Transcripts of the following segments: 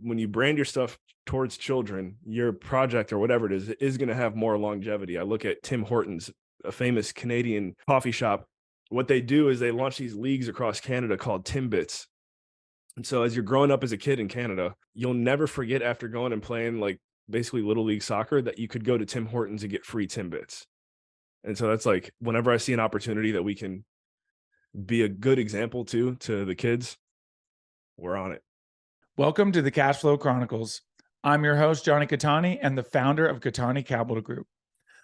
when you brand your stuff towards children, your project or whatever it is going to have more longevity. I look at Tim Hortons, a famous Canadian coffee shop. What they do is they launch these leagues across Canada called Timbits. And so as you're growing up as a kid in Canada, you'll never forget after going and playing like basically little league soccer that you could go to Tim Hortons and get free Timbits. And so that's like, whenever I see an opportunity that we can be a good example to the kids, we're on it. Welcome to the Cashflow Chronicles. I'm your host, Jonny Catani, and the founder of Catani Capital Group.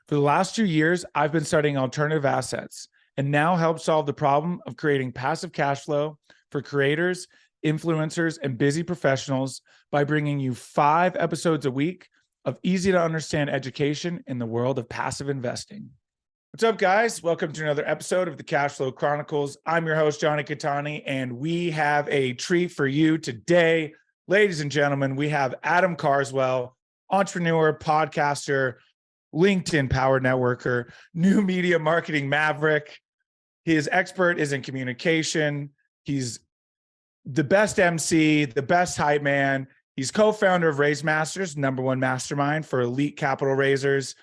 For the last 2 years, I've been studying alternative assets and now help solve the problem of creating passive cash flow for creators, influencers, and busy professionals by bringing you 5 episodes a week of easy to understand education in the world of passive investing. What's up, guys? Welcome to another episode of the Cashflow Chronicles. I'm your host, Jonny Catani, and we have a treat for you today. Ladies and gentlemen, we have Adam Carswell, entrepreneur, podcaster, LinkedIn-powered networker, new media marketing maverick. His expert is in communication. He's the best MC, the best hype man. He's co-founder of RaiseMasters, #1 mastermind for elite capital raisers.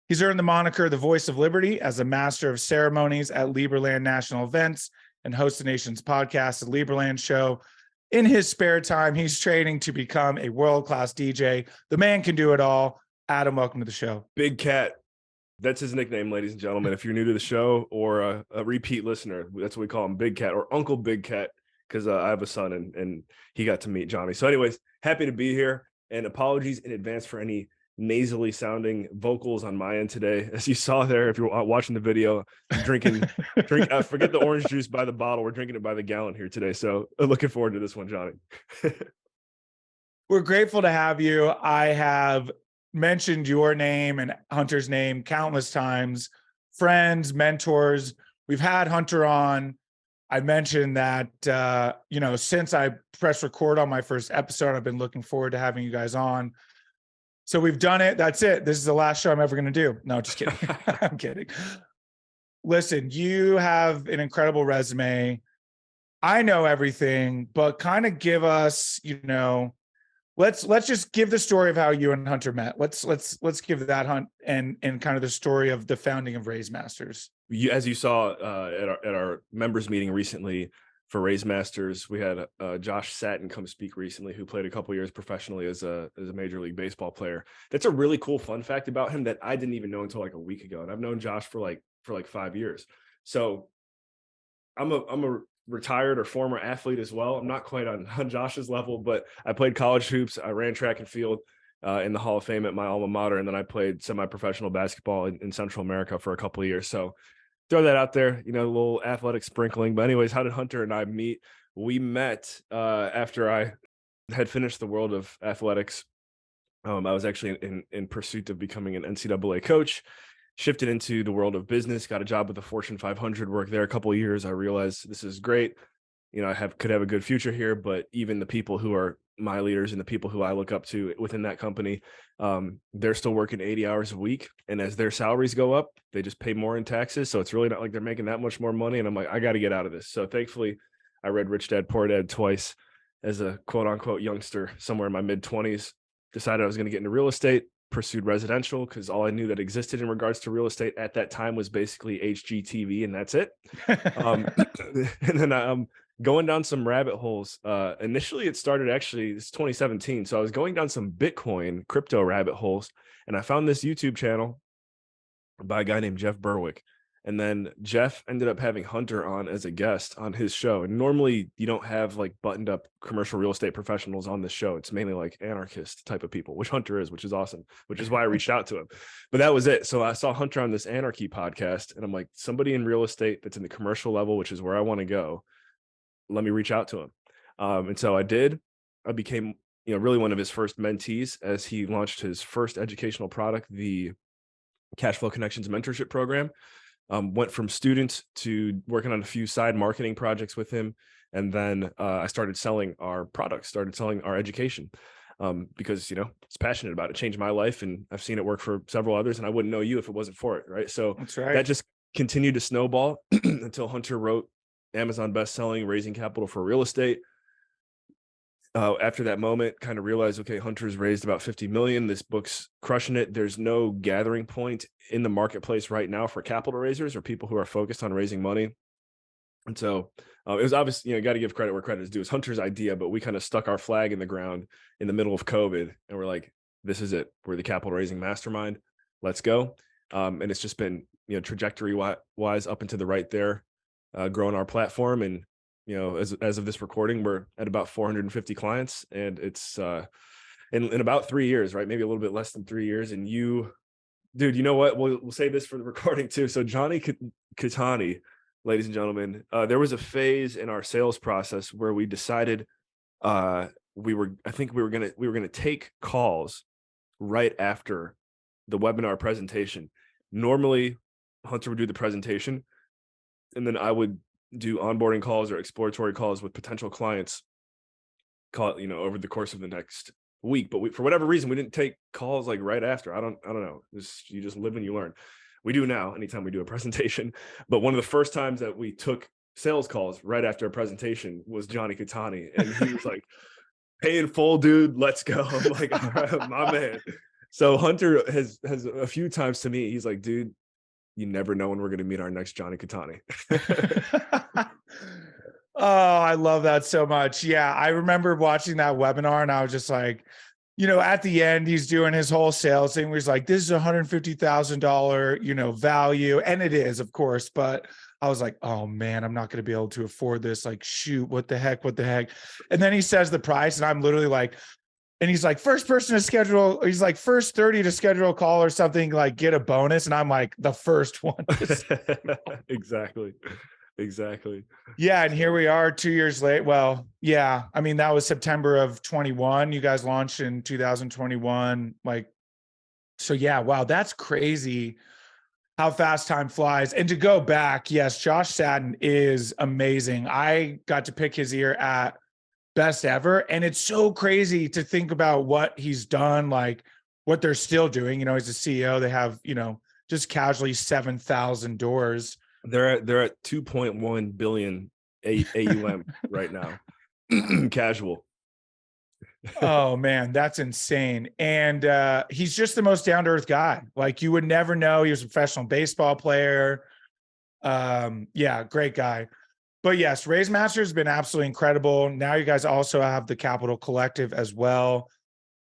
He's earned the moniker the Voice of Liberty as a master of ceremonies at Liberland national events and hosts the nation's podcast, the Liberland Show. In his spare time, he's training to become a world-class DJ. The man can do it all. Adam, welcome to the show. Big Cat. That's his nickname, ladies and gentlemen. If you're new to the show or a repeat listener, that's what we call him, Big Cat or Uncle Big Cat, because I have a son and he got to meet Jonny. So anyways, happy to be here, and apologies in advance for any nasally sounding vocals on my end today. As you saw there, if you're watching the video, I'm drinking, forget the orange juice by the bottle. We're drinking it by the gallon here today. So looking forward to this one, Jonny. We're grateful to have you. I have mentioned your name and Hunter's name countless times, friends, mentors. We've had Hunter on. I mentioned that, since I pressed record on my first episode, I've been looking forward to having you guys on. So we've done it. That's it. This is the last show I'm ever going to do. No, just kidding. I'm kidding. Listen, you have an incredible resume. I know everything, but kind of give us, let's just give the story of how you and Hunter met. Let's give that Hunt and kind of the story of the founding of RaiseMasters. As you saw at our members meeting recently for RaiseMasters, we had Josh Satin come speak recently, who played a couple years professionally as a Major League Baseball player. That's a really cool fun fact about him that I didn't even know until like a week ago, and I've known Josh for like 5 years. So I'm a retired or former athlete as well. I'm not quite on Josh's level, but I played college hoops. I ran track and field in the Hall of Fame at my alma mater, and then I played semi-professional basketball in Central America for a couple of years. So throw that out there, a little athletic sprinkling. But anyways, how did Hunter and I meet? We met after I had finished the world of athletics. I was actually in pursuit of becoming an NCAA coach, shifted into the world of business, got a job with the Fortune 500, worked there a couple of years. I realized this is great. I could have a good future here, but even the people who are my leaders and the people who I look up to within that company, they're still working 80 hours a week. And as their salaries go up, they just pay more in taxes. So it's really not like they're making that much more money. And I'm like, I got to get out of this. So thankfully, I read Rich Dad, Poor Dad twice as a quote unquote youngster, somewhere in my mid 20s, decided I was going to get into real estate, pursued residential because all I knew that existed in regards to real estate at that time was basically HGTV, and that's it. And then I'm going down some rabbit holes. Initially, it started it's 2017. So I was going down some Bitcoin crypto rabbit holes, and I found this YouTube channel by a guy named Jeff Berwick. And then Jeff ended up having Hunter on as a guest on his show. And normally you don't have like buttoned up commercial real estate professionals on this show. It's mainly like anarchist type of people, which Hunter is, which is awesome, which is why I reached out to him. But that was it. So I saw Hunter on this anarchy podcast, and I'm like, somebody in real estate that's in the commercial level, which is where I want to go, let me reach out to him. And so I did. I became, really one of his first mentees as he launched his first educational product, the Cashflow Connections mentorship program. Went from student to working on a few side marketing projects with him. And then I started selling our products, started selling our education because, it's passionate about it. It changed my life, and I've seen it work for several others, and I wouldn't know you if it wasn't for it. Right. So That's right. That just continued to snowball until Hunter wrote Amazon best-selling Raising Capital for Real Estate. after that moment, kind of realized, okay, Hunter's raised about 50 million. This book's crushing it. There's no gathering point in the marketplace right now for capital raisers or people who are focused on raising money. And so it was obvious, got to give credit where credit is due. It's Hunter's idea, but we kind of stuck our flag in the ground in the middle of COVID, and we're like, this is it. We're the capital raising mastermind. Let's go. And it's just been, trajectory wise up and to the right there, growing our platform. And, as of this recording, we're at about 450 clients, and it's in about 3 years, right? Maybe a little bit less than 3 years. And dude, you know what? We'll say this for the recording too. So Jonny Cattani, ladies and gentlemen, there was a phase in our sales process where we decided we were gonna take calls right after the webinar presentation. Normally, Hunter would do the presentation, and then I would do onboarding calls or exploratory calls with potential clients, over the course of the next week. But for whatever reason, we didn't take calls like right after. I don't know. You just live and you learn. We do now anytime we do a presentation. But one of the first times that we took sales calls right after a presentation was Jonny Cattani. And he was like, pay in full, dude, let's go. I'm like, all right, my man. So Hunter has a few times to me, he's like, dude, you never know when we're going to meet our next Jonny Cattani. Oh, I love that so much. Yeah, I remember watching that webinar and I was just like, at the end, he's doing his whole sales thing where he's like, this is $150,000, value. And it is, of course. But I was like, oh, man, I'm not going to be able to afford this. Like, shoot, what the heck? And then he says the price and I'm literally like, and he's like, first person to schedule, he's like, first 30 to schedule a call or something, like get a bonus. And I'm like, the first one. Exactly. Yeah. And here we are 2 years late. Well, yeah. I mean, that was September of 21. You guys launched in 2021. So yeah, wow. That's crazy how fast time flies. And to go back, yes, Josh Sadden is amazing. I got to pick his ear at Best Ever. And it's so crazy to think about what he's done, like what they're still doing. He's a CEO. They have, just casually 7,000 doors. They're at 2.1 billion AUM right now. Casual. Oh man, that's insane. And he's just the most down-to-earth guy. Like you would never know he was a professional baseball player. Yeah, great guy. But yes, RaiseMasters has been absolutely incredible. Now you guys also have the Capital Collective as well,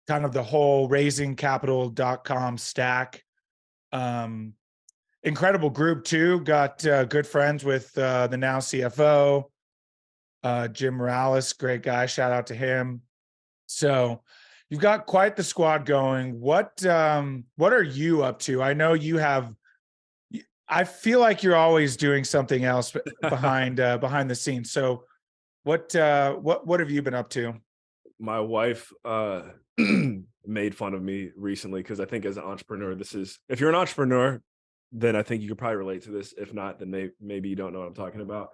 kind of the whole raisingcapital.com stack. Incredible group too. Got good friends with the now CFO, Jim Morales, great guy. Shout out to him. So you've got quite the squad going. What are you up to? I know you have. I feel like you're always doing something else behind the scenes. So what have you been up to? My wife made fun of me recently because I think as an entrepreneur, if you're an entrepreneur, then I think you could probably relate to this. If not, then maybe you don't know what I'm talking about.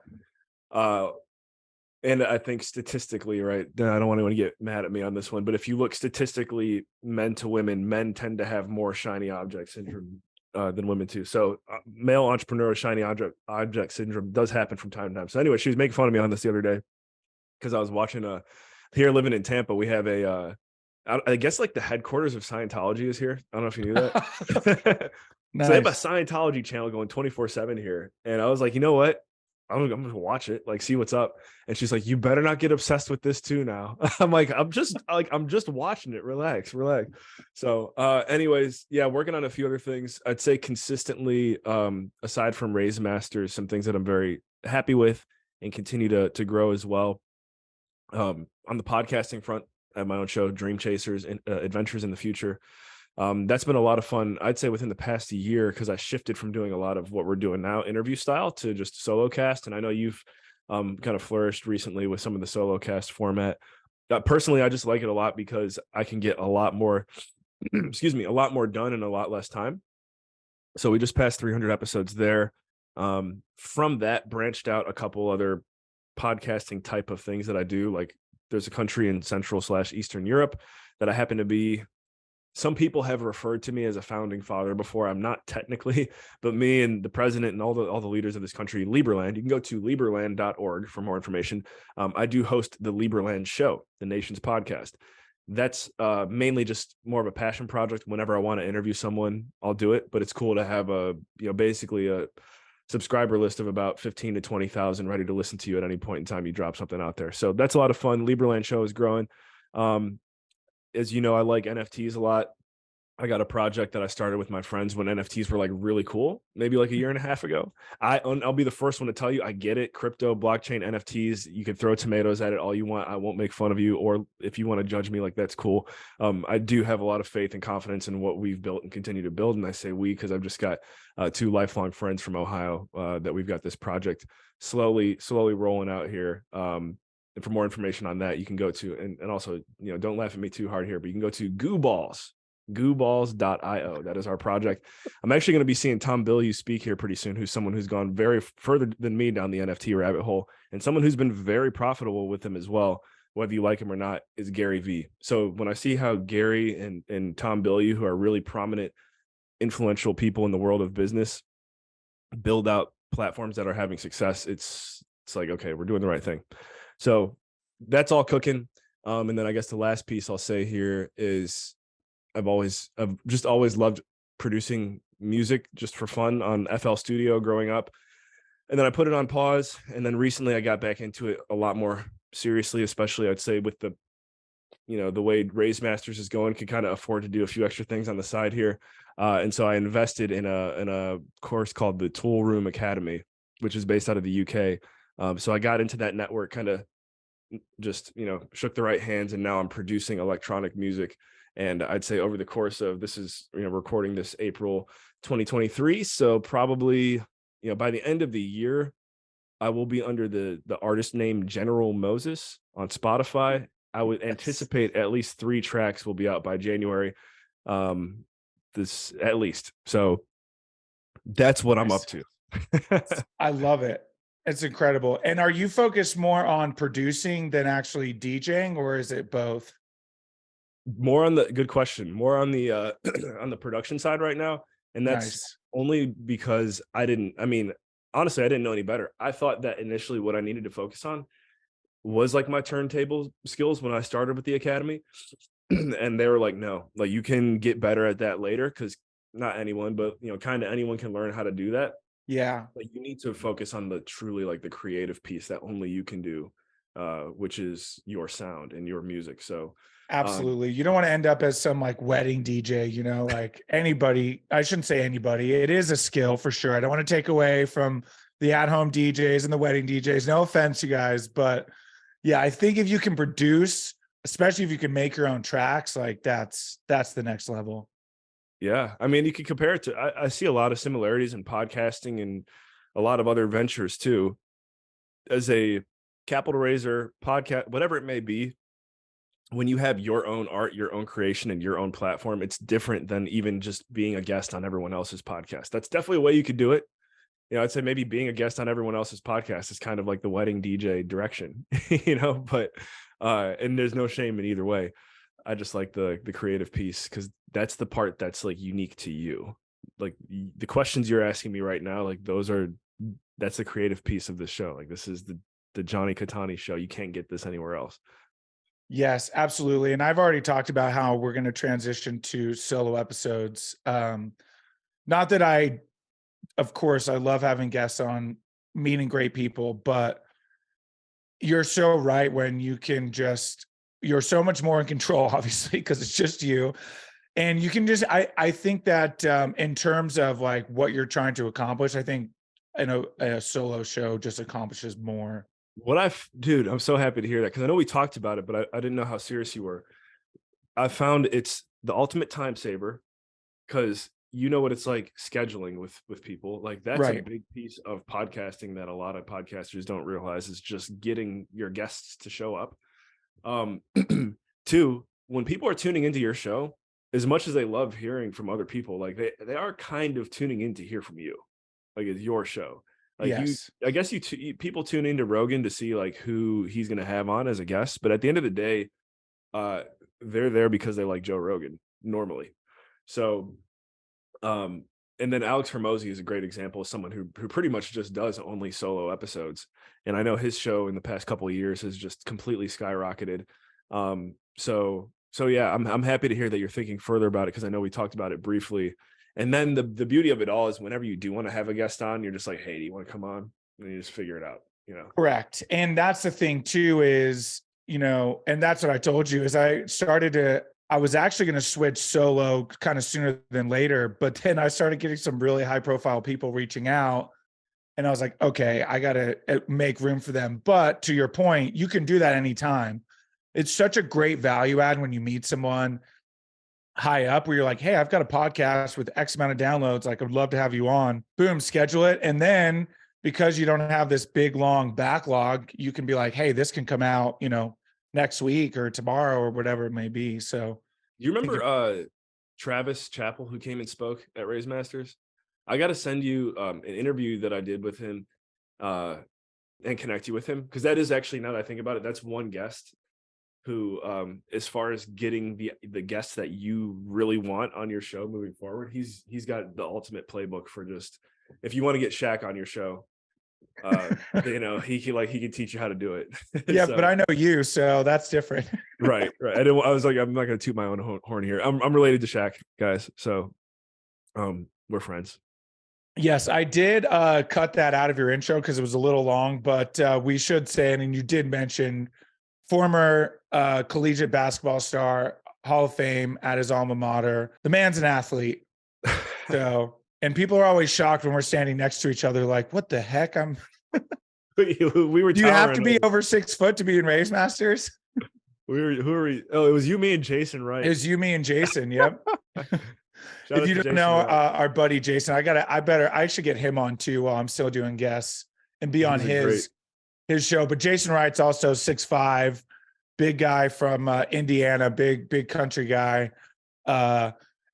And I think statistically, right, I don't want anyone to get mad at me on this one, but if you look statistically, men to women, men tend to have more shiny object syndrome than women too. So male entrepreneur shiny object syndrome does happen from time to time. So anyway, she was making fun of me on this the other day because I was watching here living in Tampa, we have I guess like the headquarters of Scientology is here. I don't know if you knew that. Nice. So they have a Scientology channel going 24/7 here. And I was like, you know what? I'm gonna watch it, like see what's up. And she's like, you better not get obsessed with this too now. I'm like, I'm just watching it. Relax. So anyways, yeah, working on a few other things. I'd say consistently, aside from RaiseMasters, some things that I'm very happy with and continue to grow as well. On the podcasting front, I have my own show, Dream Chasers and Adventures in the Future. That's been a lot of fun, I'd say, within the past year, because I shifted from doing a lot of what we're doing now, interview style, to just solo cast. And I know you've kind of flourished recently with some of the solo cast format. Personally, I just like it a lot because I can get a lot more, a lot more done in a lot less time. So we just passed 300 episodes there. From that, branched out a couple other podcasting type of things that I do. Like there's a country in Central/Eastern Europe that I happen to be some people have referred to me as a founding father before. I'm not technically, but me and the president and all the leaders of this country, Liberland, you can go to liberland.org for more information. I do host the Liberland Show, the nation's podcast. That's mainly just more of a passion project. Whenever I want to interview someone, I'll do it. But it's cool to have basically a subscriber list of about 15 to 20,000 ready to listen to you at any point in time you drop something out there. So that's a lot of fun. Liberland Show is growing. As you know, I like NFTs a lot. I got a project that I started with my friends when NFTs were like really cool, maybe like a year and a half ago. I'll be the first one to tell you, I get it. Crypto, blockchain, NFTs, you can throw tomatoes at it all you want. I won't make fun of you, or if you want to judge me, like, that's cool. I do have a lot of faith and confidence in what we've built and continue to build. And I say we, because I've just got two lifelong friends from Ohio that we've got this project slowly rolling out here. And for more information on that, you can go to, and also, don't laugh at me too hard here, but you can go to gooballs.io. That is our project. I'm actually going to be seeing Tom Bilyeu speak here pretty soon, who's someone who's gone very further than me down the NFT rabbit hole, and someone who's been very profitable with him as well, whether you like him or not, is Gary Vee. So when I see how Gary and Tom Bilyeu, who are really prominent, influential people in the world of business, build out platforms that are having success, it's like, okay, we're doing the right thing. So that's all cooking. And then I guess the last piece I'll say here is I've just always loved producing music just for fun on FL Studio growing up. And then I put it on pause. And then recently I got back into it a lot more seriously, especially I'd say with the way RaiseMasters is going, could kind of afford to do a few extra things on the side here. And so I invested in a course called the Tool Room Academy, which is based out of the UK. So I got into that network, kind of just, shook the right hands, and now I'm producing electronic music. And I'd say over the course of, this is, recording this April 2023. So probably, by the end of the year, I will be under the artist name General Moses on Spotify. I would anticipate at least 3 tracks will be out by January. This at least. So that's what I'm up to. I love it. It's incredible. And are you focused more on producing than actually DJing, or is it both? More on the good question. More on the on the production side right now, and that's only because honestly, I didn't know any better. I thought that initially what I needed to focus on was like my turntable skills when I started with the academy, and they were like, no, like, you can get better at that later, because not anyone, but kind of anyone can learn how to do that. Yeah. Like, you need to focus on the truly, like, the creative piece that only you can do, which is your sound and your music. So absolutely. You don't want to end up as some like wedding DJ, like anybody. I shouldn't say anybody. It is a skill for sure. I don't want to take away from the at-home DJs and the wedding DJs. No offense, you guys, but yeah, I think if you can produce, especially if you can make your own tracks, like that's the next level. Yeah. I mean, you could compare it to, I see a lot of similarities in podcasting and a lot of other ventures too. As a capital raiser, podcast, whatever it may be, when you have your own art, your own creation, and your own platform, it's different than even just being a guest on everyone else's podcast. That's definitely a way you could do it. I'd say maybe being a guest on everyone else's podcast is kind of like the wedding DJ direction, but and there's no shame in either way. I just like the creative piece, because that's the part that's like unique to you. Like, the questions you're asking me right now, like, that's the creative piece of the show. Like, this is the Jonny Cattani show. You can't get this anywhere else. Yes, absolutely. And I've already talked about how we're going to transition to solo episodes. Not that of course, I love having guests on, meeting great people, but you're so right when you're so much more in control, obviously, because it's just you. And you can I think that in terms of like what you're trying to accomplish, I think a solo show just accomplishes more. Dude, I'm so happy to hear that, because I know we talked about it, but I didn't know how serious you were. I found it's the ultimate time saver, because what it's like scheduling with people. Like, that's a big piece of podcasting that a lot of podcasters don't realize, is just getting your guests to show up. 2, when people are tuning into your show, as much as they love hearing from other people, like, they are kind of tuning in to hear from you. Like, it's your show. Like, yes. I guess people tune into Rogan to see like who he's going to have on as a guest, but at the end of the day, they're there because they like Joe Rogan. normally. So, and then Alex Hormozy is a great example of someone who pretty much just does only solo episodes. And I know his show in the past couple of years has just completely skyrocketed. So yeah, I'm happy to hear that you're thinking further about it, because I know we talked about it briefly. And then the beauty of it all is whenever you do want to have a guest on, you're just like, hey, do you want to come on? And you just figure it out, you know? Correct. And that's the thing too, is, and that's what I told you, is I was actually going to switch solo kind of sooner than later, but then I started getting some really high profile people reaching out, and I was like, okay, I got to make room for them. But to your point, you can do that anytime. It's such a great value add when you meet someone high up where you're like, hey, I've got a podcast with X amount of downloads. Like, I would love to have you on. Boom, schedule it. And then because you don't have this big, long backlog, you can be like, hey, this can come out, next week or tomorrow or whatever it may be. So You remember Travis Chappell, who came and spoke at RaiseMasters? I got to send you an interview that I did with him and connect you with him, because that is actually, now that I think about it, that's one guest who, as far as getting the guests that you really want on your show moving forward, he's got the ultimate playbook for just, if you want to get Shaq on your show, he can teach you how to do it. yeah, So, but I know you, so that's different. right. I was like, I'm not going to toot my own horn here. I'm related to Shaq, guys. So, we're friends. Yes, I did cut that out of your intro because it was a little long, but we should say, and you did mention former collegiate basketball star, Hall of Fame at his alma mater. The man's an athlete. So, and people are always shocked when we're standing next to each other, like, what the heck? we were. Do you have to be over 6 foot to be in RaiseMasters? Who are we? Oh, it was you, me, and Jason, right? It was you, me, and Jason. Yep. If you don't know our buddy Jason, I should get him on too while I'm still doing guests and be on his show. But Jason Wright's also 6'5", big guy from Indiana, big country guy.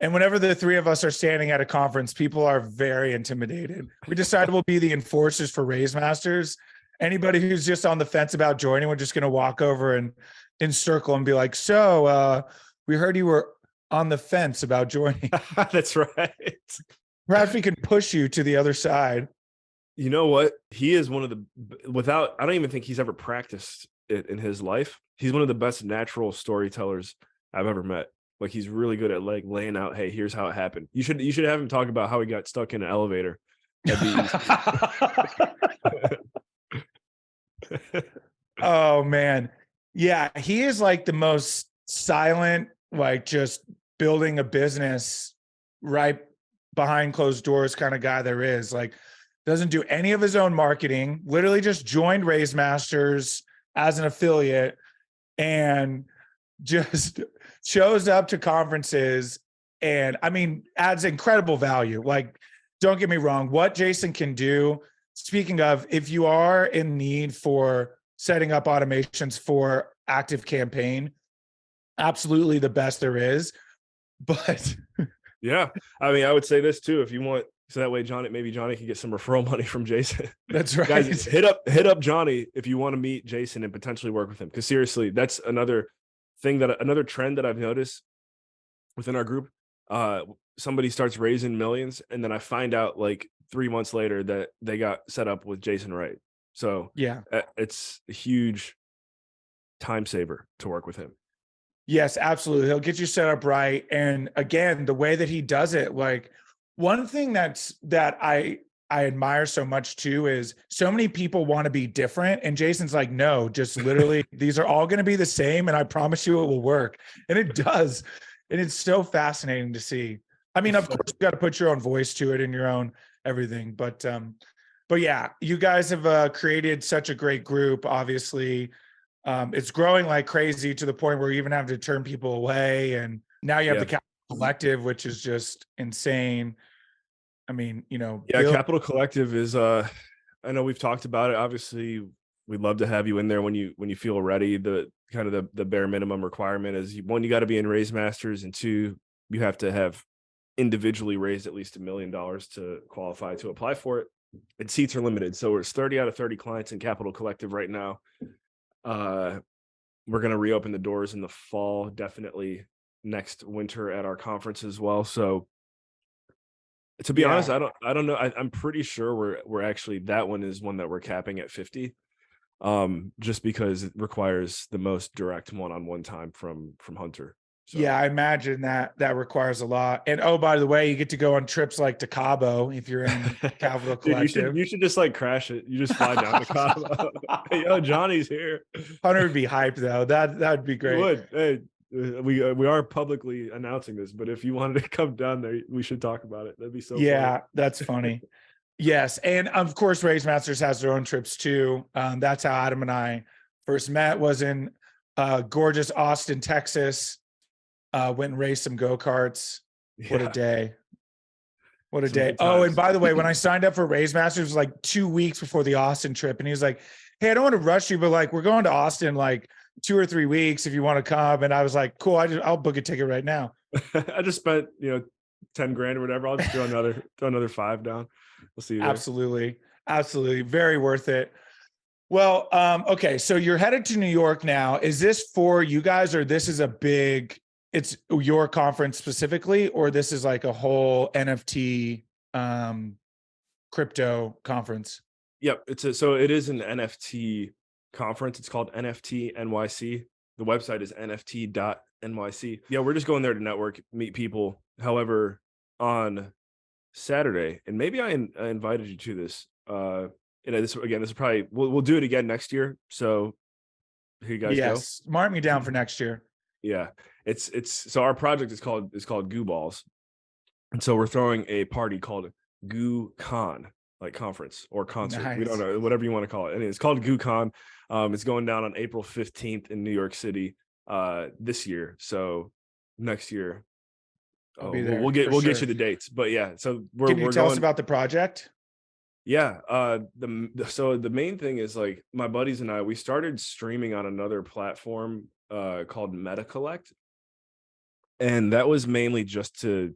And whenever the three of us are standing at a conference, people are very intimidated. We decided we'll be the enforcers for RaiseMasters. Anybody who's just on the fence about joining, we're just going to walk over and encircle and be like, so we heard you were on the fence about joining. That's right. Perhaps we can push you to the other side. You know what? He is one of the, I don't even think he's ever practiced it in his life. He's one of the best natural storytellers I've ever met. Like, he's really good at like laying out, hey, here's how it happened. You should have him talk about how he got stuck in an elevator. Oh man. Yeah, he is like the most silent, like just building a business right behind closed doors kind of guy there is. Like, doesn't do any of his own marketing, literally just joined RaiseMasters as an affiliate and just shows up to conferences and, I mean, adds incredible value. Like, don't get me wrong, what Jason can do, speaking of, if you are in need for setting up automations for active campaign, absolutely the best there is. But yeah, I mean, I would say this too, if you want, so that way maybe Jonny can get some referral money from Jason. That's right. Guys, hit up Jonny if you want to meet Jason and potentially work with him. Because seriously, that's another trend that I've noticed within our group. Somebody starts raising millions, and then I find out like 3 months later that they got set up with Jason Wright. So yeah, it's a huge time saver to work with him. Yes, absolutely. He'll get you set up right. And again, the way that he does it, like, one thing that I admire so much too is so many people want to be different. And Jason's like, no, just literally, these are all going to be the same. And I promise you it will work. And it does. And it's so fascinating to see. I mean, of course, you got to put your own voice to it and your own everything. But yeah, you guys have created such a great group, obviously. It's growing like crazy to the point where you even have to turn people away. And now you have the Capital Collective, which is just insane. I mean, Capital Collective is, I know we've talked about it. Obviously, we'd love to have you in there when you feel ready. The kind of the bare minimum requirement is, one, you got to be in RaiseMasters, and two, you have to have individually raised at least $1 million to qualify to apply for it. And seats are limited. So it's 30 out of 30 clients in Capital Collective right now. We're going to reopen the doors in the fall, definitely next winter at our conference as well. So to be honest, Yeah. I don't know. I'm pretty sure we're actually, that one is one that we're capping at 50. Just because it requires the most direct one-on-one time from Hunter. So Yeah, I imagine that requires a lot. And oh, by the way, you get to go on trips like to Cabo if you're in Capital dude, Collective. you should just like crash it. You just fly down to Cabo. Hey, yo, Johnny's here. Hunter would be hyped though. That'd be He great. would. Hey, we are publicly announcing this, but if you wanted to come down there, we should talk about it. That'd be so Yeah, funny. that's funny. Yes, and of course, RaiseMasters has their own trips too. That's how Adam and I first met. Was in gorgeous Austin, Texas. Went and raced some go-karts. What a Yeah, day! What a some day! good Oh, and times. by the way, when I signed up for RaiseMasters, it was like 2 weeks before the Austin trip, and he was like, "Hey, I don't want to rush you, but like we're going to Austin like 2 or 3 weeks if you want to come." And I was like, "Cool, I'll book a ticket right now." I just spent 10 grand or whatever. I'll just throw another 5 down. We'll see you there. Absolutely, absolutely, very worth it. Well, okay, so you're headed to New York now. Is this for you guys, or this is it's your conference specifically, or this is like a whole NFT crypto conference? Yep, so it is an NFT conference. It's called NFT NYC. The website is nft.nyc. Yeah, we're just going there to network, meet people. However, on Saturday, and maybe I invited you to this. This is probably we'll do it again next year. So here you guys go. Yes, mark me down for next year. Yeah, it's so our project is called Goo Balls, and so we're throwing a party called Goo Con, like conference or concert. We don't Nice. know, whatever you want to call it. And it's called Goo Con. It's going down on April 15th in New York City this year. So next year, I'll be we'll there. we'll For get you sure. the dates. But yeah, so Can you we're tell us going. about the project? Yeah, so the main thing is like my buddies and I, we started streaming on another platform called Meta Collect, and that was mainly just to,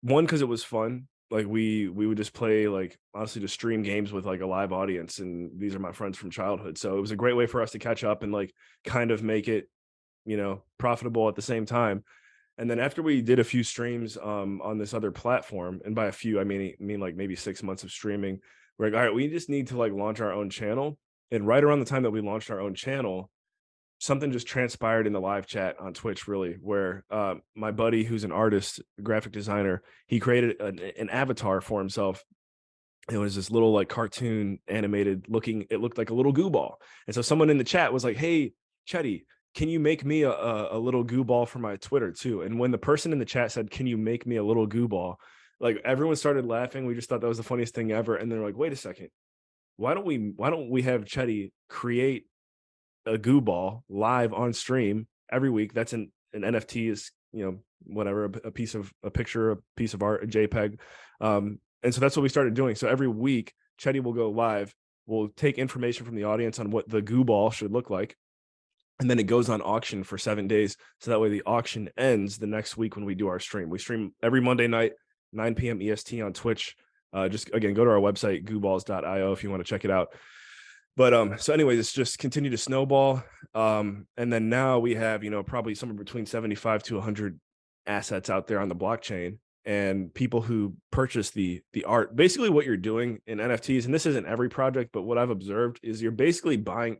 one, because it was fun. Like we would just play, like, honestly, just stream games with like a live audience, and these are my friends from childhood, so it was a great way for us to catch up and like kind of make it profitable at the same time. And then after we did a few streams on this other platform, and by a few I mean like maybe 6 months of streaming, we're like, all right, we just need to like launch our own channel. And right around the time that we launched our own channel, something just transpired in the live chat on Twitch, really, where my buddy, who's an artist, a graphic designer, he created an avatar for himself. It was this little like cartoon animated looking, it looked like a little goo ball. And so someone in the chat was like, hey, Chetty, can you make me a little goo ball for my Twitter too? And when the person in the chat said, can you make me a little goo ball, like everyone started laughing. We just thought that was the funniest thing ever. And they're like, wait a second, why don't we have Chetty create a goo ball live on stream every week? That's an NFT, is whatever, a piece of a picture, a piece of art, a JPEG. And so that's what we started doing. So every week Chetty will go live, we'll take information from the audience on what the goo ball should look like, and then it goes on auction for 7 days, so that way the auction ends the next week when we do our stream. We stream every Monday night, 9 p.m. EST on Twitch. Just again, go to our website, gooballs.io, if you want to check it out. But so anyways, it's just continue to snowball. And then now we have, probably somewhere between 75 to 100 assets out there on the blockchain, and people who purchase the art. Basically what you're doing in NFTs, and this isn't every project, but what I've observed is you're basically buying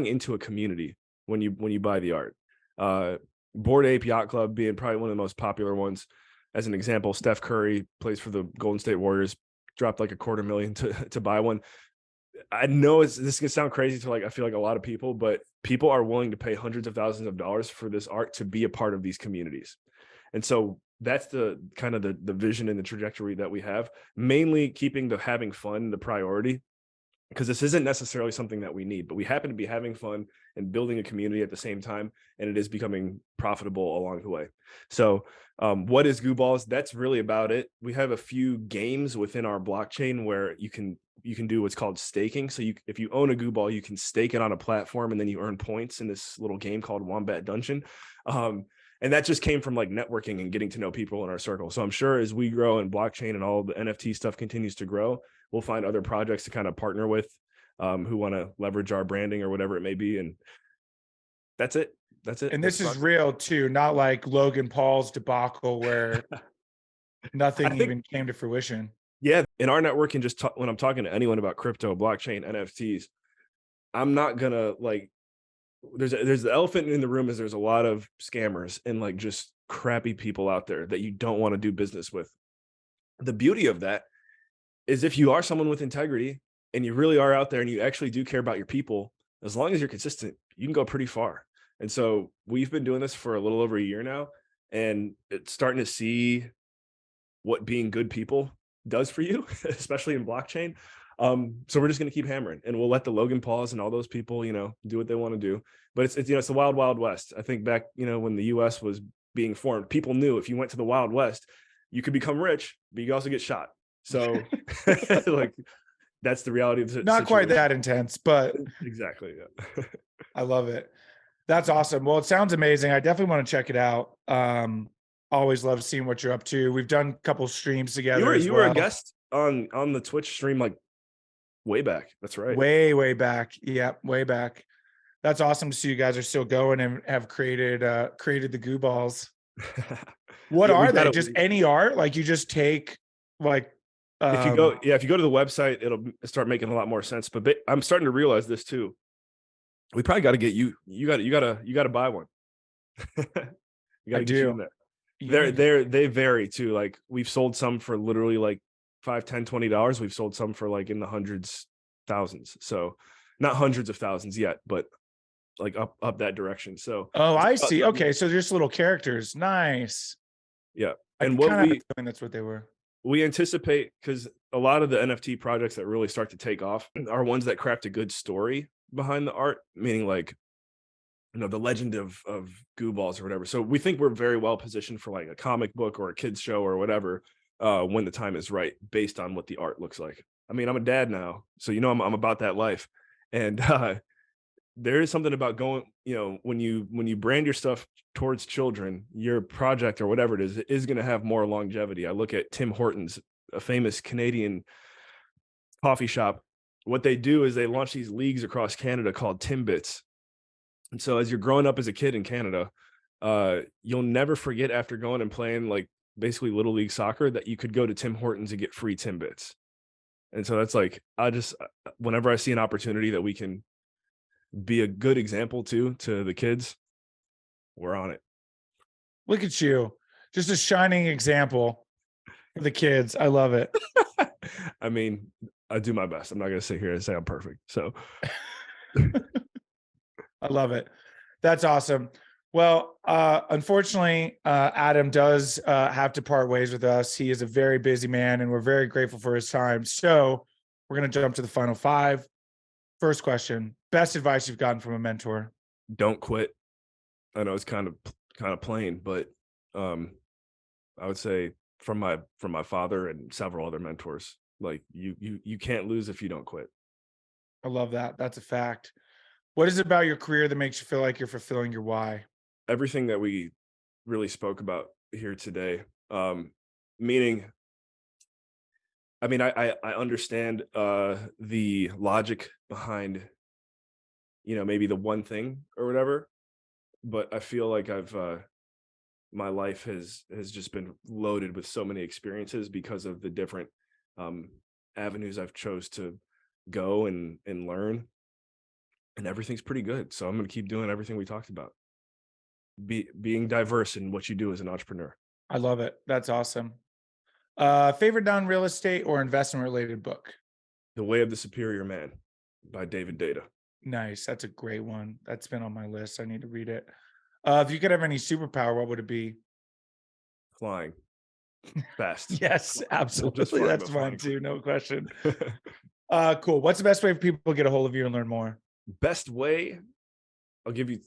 into a community when you buy the art. Bored Ape Yacht Club being probably one of the most popular ones. As an example, Steph Curry plays for the Golden State Warriors, dropped like $250,000 to buy one. I know this can sound crazy to, like, I feel like a lot of people, but people are willing to pay hundreds of thousands of dollars for this art to be a part of these communities. And so that's the kind of the vision and the trajectory that we have, mainly keeping the having fun the priority, because this isn't necessarily something that we need, but we happen to be having fun and building a community at the same time, and it is becoming profitable along the way. So what is Goo Balls? That's really about it. We have a few games within our blockchain where you can do what's called staking. So if you own a Goo Ball, you can stake it on a platform, and then you earn points in this little game called Wombat Dungeon. And that just came from like networking and getting to know people in our circle. So I'm sure as we grow in blockchain and all the NFT stuff continues to grow, we'll find other projects to kind of partner with, who want to leverage our branding or whatever it may be. And that's it. That's it. And That's this is real too, not like Logan Paul's debacle where nothing even came to fruition. Yeah, in our network, and just when I'm talking to anyone about crypto, blockchain, NFTs, I'm not gonna like. There's the elephant in the room is there's a lot of scammers and like just crappy people out there that you don't want to do business with. The beauty of that is if you are someone with integrity and you really are out there and you actually do care about your people, as long as you're consistent, you can go pretty far. And so we've been doing this for a little over a year now, and it's starting to see what being good people does for you, especially in blockchain. So we're just going to keep hammering, and we'll let the Logan Pauls and all those people, do what they want to do. But it's it's the wild, wild west. I think back, when the US was being formed, people knew if you went to the Wild West, you could become rich, but you could also get shot. So like that's the reality of the Not situation. quite that intense, but exactly. Yeah. I love it. That's awesome. Well, it sounds amazing. I definitely want to check it out. Always love seeing what you're up to. We've done a couple streams together. You were a guest on the Twitch stream like way back. That's right. Way back. Yep, way back. That's awesome to see you guys are still going and have created the goo balls. What are they? Just any art? Like you just take like if you go to the website, it'll start making a lot more sense. But I'm starting to realize this too. We probably got to get you got to buy one. You got to get you in there. They vary too. Like we've sold some for literally like $5, $10, $20. We've sold some for like in the hundreds, thousands. So not hundreds of thousands yet, but like up that direction. So I see. Okay, so just little characters. Nice. Yeah. And that's what they were. We anticipate, because a lot of the NFT projects that really start to take off are ones that craft a good story behind the art, meaning like the legend of goo balls or whatever. So we think we're very well positioned for like a comic book or a kids show or whatever when the time is right, based on what the art looks like. I mean, I'm a dad now, so I'm about that life, and there is something about going, when you brand your stuff towards children, your project or whatever it is going to have more longevity. I look at Tim Hortons, a famous Canadian coffee shop. What they do is they launch these leagues across Canada called Timbits. And so as you're growing up as a kid in Canada, you'll never forget, after going and playing like basically little league soccer, that you could go to Tim Hortons and get free Timbits. And so that's like, whenever I see an opportunity that we can be a good example to the kids, we're on it. Look at you, just a shining example for the kids. I love it. I mean, I do my best. I'm not going to sit here and say I'm perfect. So I love it. That's awesome. Well, unfortunately, Adam does have to part ways with us. He is a very busy man, and we're very grateful for his time. So we're going to jump to the final 5. First question: best advice you've gotten from a mentor? Don't quit. I know it's kind of plain, but I would say from my father and several other mentors, like you can't lose if you don't quit. I love that. That's a fact. What is it about your career that makes you feel like you're fulfilling your why? Everything that we really spoke about here today. Meaning, I mean, I understand the logic behind, maybe the one thing or whatever, but I feel like my life has just been loaded with so many experiences because of the different avenues I've chose to go and learn, and everything's pretty good. So I'm going to keep doing everything we talked about. Being diverse in what you do as an entrepreneur. I love it. That's awesome. Favorite non-real estate or investment related book? The Way of the Superior Man by David Data. Nice. That's a great one. That's been on my list. I need to read it. If you could have any superpower, what would it be? Flying fast. Yes, absolutely. Flying, that's mine too. No question. Cool. What's the best way for people to get a hold of you and learn more? Best way? I'll give you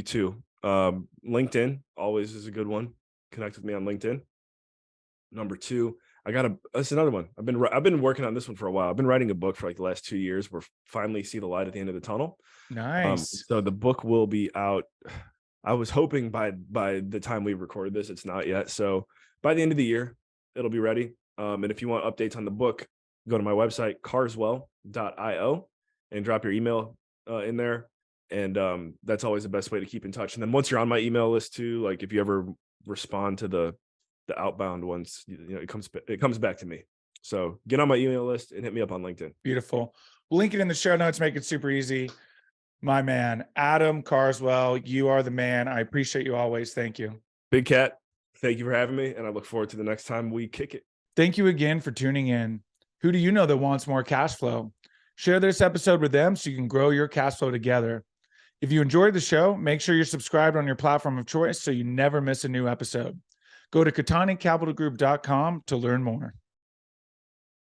2. LinkedIn always is a good one. Connect with me on LinkedIn. Number 2, that's another one. I've been working on this one for a while. I've been writing a book for like the last 2 years. We're finally see the light at the end of the tunnel. Nice. So the book will be out. I was hoping by the time we record this, it's not yet. So by the end of the year, it'll be ready. And if you want updates on the book, go to my website, carswell.io, and drop your email in there. And that's always the best way to keep in touch. And then once you're on my email list too, like if you ever respond to the outbound ones, it comes back to me. So get on my email list and hit me up on LinkedIn. Beautiful. We'll link it in the show notes, make it super easy. My man, Adam Carswell, you are the man. I appreciate you always. Thank you. Big Cat, thank you for having me. And I look forward to the next time we kick it. Thank you again for tuning in. Who do you know that wants more cash flow? Share this episode with them so you can grow your cash flow together. If you enjoyed the show, make sure you're subscribed on your platform of choice so you never miss a new episode. Go to CataniCapitalGroup.com to learn more.